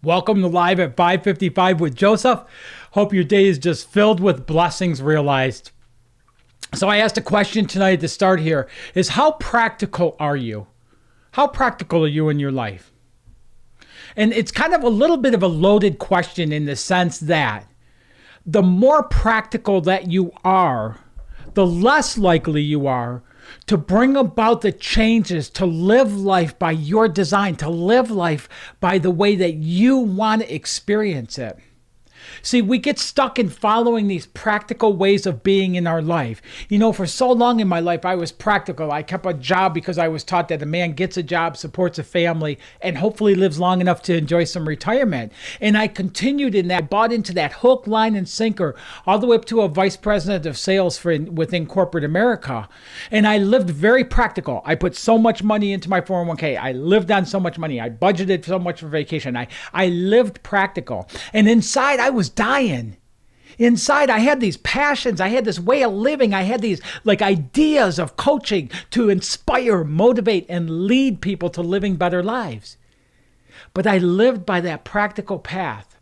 Welcome to Live at 5:55 with Joseph. Hope your day is just filled with blessings realized. So I asked a question tonight to start here is how practical are you? How practical are you in your life? And it's kind of a little bit of a loaded question in the sense that the more practical that you are, the less likely you are to bring about the changes, to live life by your design, to live life by the way that you want to experience it. See, we get stuck in following these practical ways of being in our life. You know, for so long in my life, I was practical. I kept a job because I was taught that a man gets a job, supports a family, and hopefully lives long enough to enjoy some retirement. And I continued in that, bought into that hook, line, and sinker, all the way up to a vice president of sales within corporate America. And I lived very practical. I put so much money into my 401k. I lived on so much money. I budgeted so much for vacation. I lived practical. And inside, I was dying. Inside, I had these passions. I had this way of living. I had these ideas of coaching to inspire, motivate, and lead people to living better lives. But I lived by that practical path.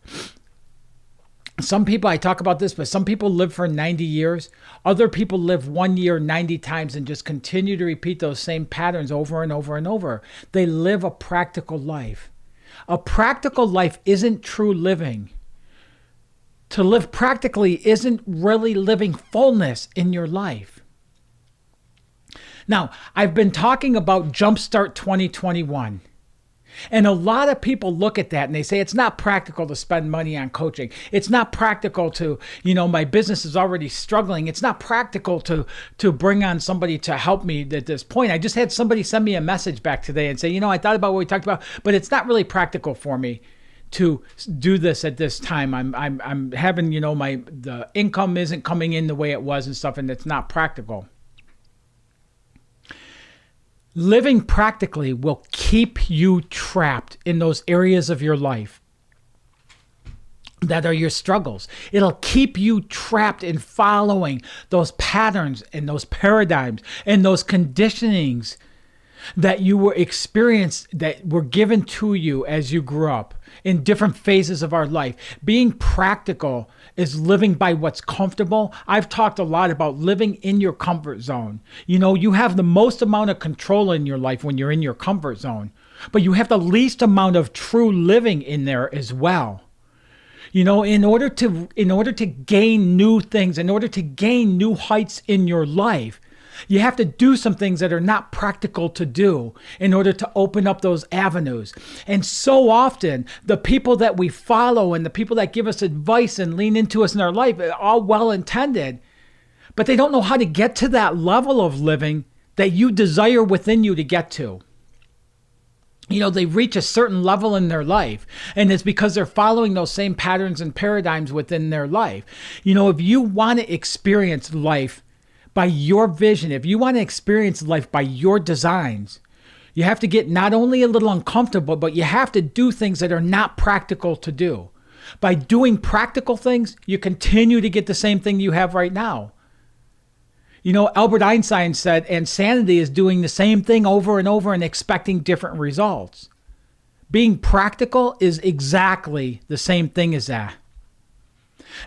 Some people, I talk about this, but some people live for 90 years. Other people live 1 year 90 times and just continue to repeat those same patterns over and over and over. They live a practical life. A practical life isn't true living. To live practically isn't really living fullness in your life. Now, I've been talking about JumpStart 2021. And a lot of people look at that and they say, it's not practical to spend money on coaching. It's not practical to, my business is already struggling. It's not practical to bring on somebody to help me at this point. I just had somebody send me a message back today and say, I thought about what we talked about, but it's not really practical for me to do this at this time. I'm having, the income isn't coming in the way it was and stuff, and it's not practical. Living practically will keep you trapped in those areas of your life that are your struggles. It'll keep you trapped in following those patterns and those paradigms and those conditionings that you were experienced, that were given to you as you grew up in different phases of our life. Being practical is living by what's comfortable. I've talked a lot about living in your comfort zone. You have the most amount of control in your life when you're in your comfort zone, but you have the least amount of true living in there as well. In order to gain new things, in order to gain new heights in your life, you have to do some things that are not practical to do in order to open up those avenues. And so often, the people that we follow and the people that give us advice and lean into us in our life are all well-intended, but they don't know how to get to that level of living that you desire within you to get to. They reach a certain level in their life, and it's because they're following those same patterns and paradigms within their life. If you want to experience life by your vision, if you want to experience life by your designs, you have to get not only a little uncomfortable, but you have to do things that are not practical to do. By doing practical things, you continue to get the same thing you have right now. Albert Einstein said, insanity is doing the same thing over and over and expecting different results. Being practical is exactly the same thing as that.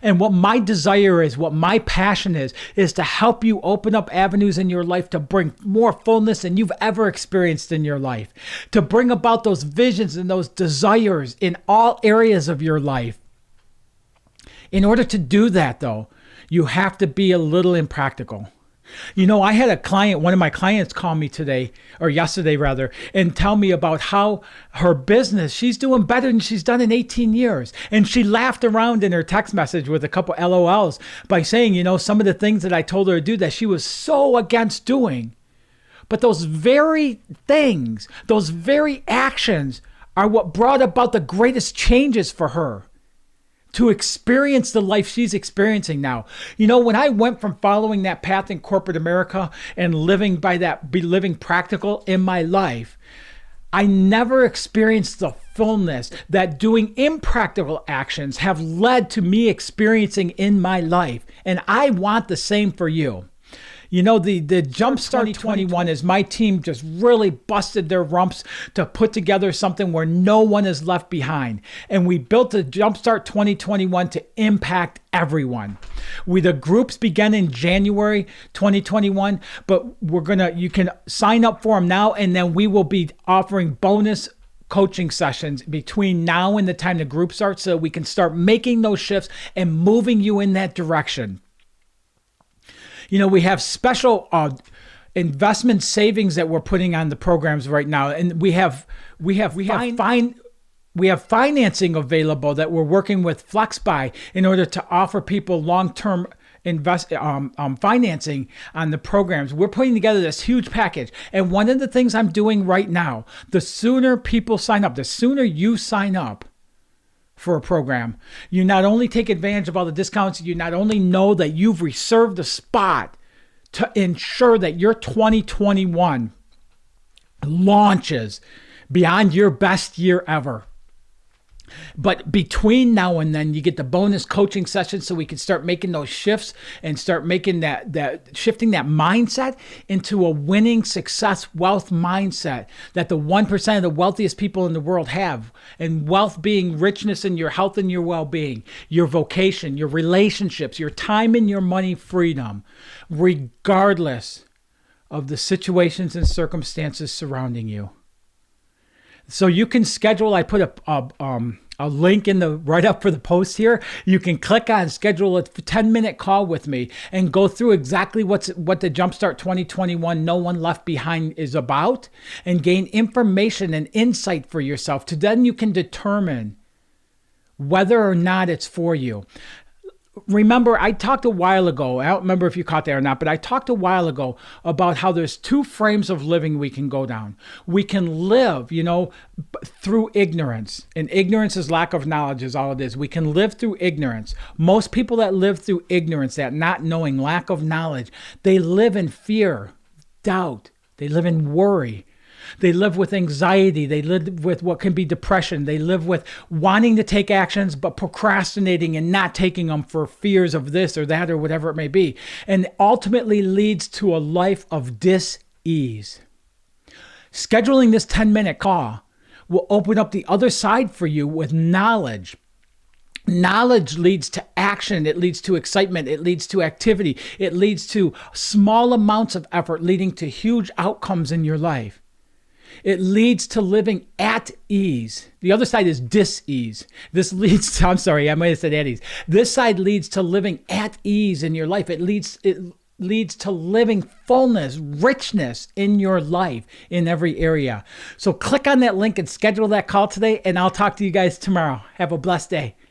And what my desire is, what my passion is to help you open up avenues in your life to bring more fullness than you've ever experienced in your life, to bring about those visions and those desires in all areas of your life. In order to do that, though, you have to be a little impractical. I had a client, one of my clients call me today, or yesterday rather, and tell me about how her business, she's doing better than she's done in 18 years. And she laughed around in her text message with a couple LOLs by saying, some of the things that I told her to do that she was so against doing. But those very things, those very actions are what brought about the greatest changes for her to experience the life she's experiencing now. When I went from following that path in corporate America and living by that, living practical in my life, I never experienced the fullness that doing impractical actions have led to me experiencing in my life. And I want the same for you. The JumpStart 2021 is my team just really busted their rumps to put together something where no one is left behind. And we built the JumpStart 2021 to impact everyone. The groups began in January 2021, but you can sign up for them now, and then we will be offering bonus coaching sessions between now and the time the group starts, so we can start making those shifts and moving you in that direction. We have special investment savings that we're putting on the programs right now, and we have financing available that we're working with FlexBuy in order to offer people long-term financing on the programs. We're putting together this huge package, and one of the things I'm doing right now, the sooner people sign up, the sooner you sign up for a program, you not only take advantage of all the discounts, you not only know that you've reserved a spot to ensure that your 2021 launches beyond your best year ever. But between now and then, you get the bonus coaching sessions so we can start making those shifts and start making shifting that mindset into a winning success wealth mindset that the 1% of the wealthiest people in the world have. And wealth being richness in your health and your well-being, your vocation, your relationships, your time and your money freedom, regardless of the situations and circumstances surrounding you. So you can schedule. I put a link in the write up for the post here. You can click on schedule a 10-minute call with me and go through exactly what the JumpStart 2021 No One Left Behind is about, and gain information and insight for yourself. To then you can determine whether or not it's for you. Remember, I talked a while ago, I don't remember if you caught that or not, but I talked a while ago about how there's two frames of living we can go down. We can live, through ignorance, and ignorance is lack of knowledge is all it is. We can live through ignorance. Most people that live through ignorance, that not knowing, lack of knowledge, they live in fear, doubt, they live in worry. They live with anxiety. They live with what can be depression. They live with wanting to take actions, but procrastinating and not taking them for fears of this or that or whatever it may be. And ultimately leads to a life of dis-ease. Scheduling this 10-minute call will open up the other side for you with knowledge. Knowledge leads to action. It leads to excitement. It leads to activity. It leads to small amounts of effort leading to huge outcomes in your life. It leads to living at ease. The other side is dis-ease. This leads to, I might have said at ease. This side leads to living at ease in your life. It leads to living fullness, richness in your life in every area. So click on that link and schedule that call today, and I'll talk to you guys tomorrow. Have a blessed day.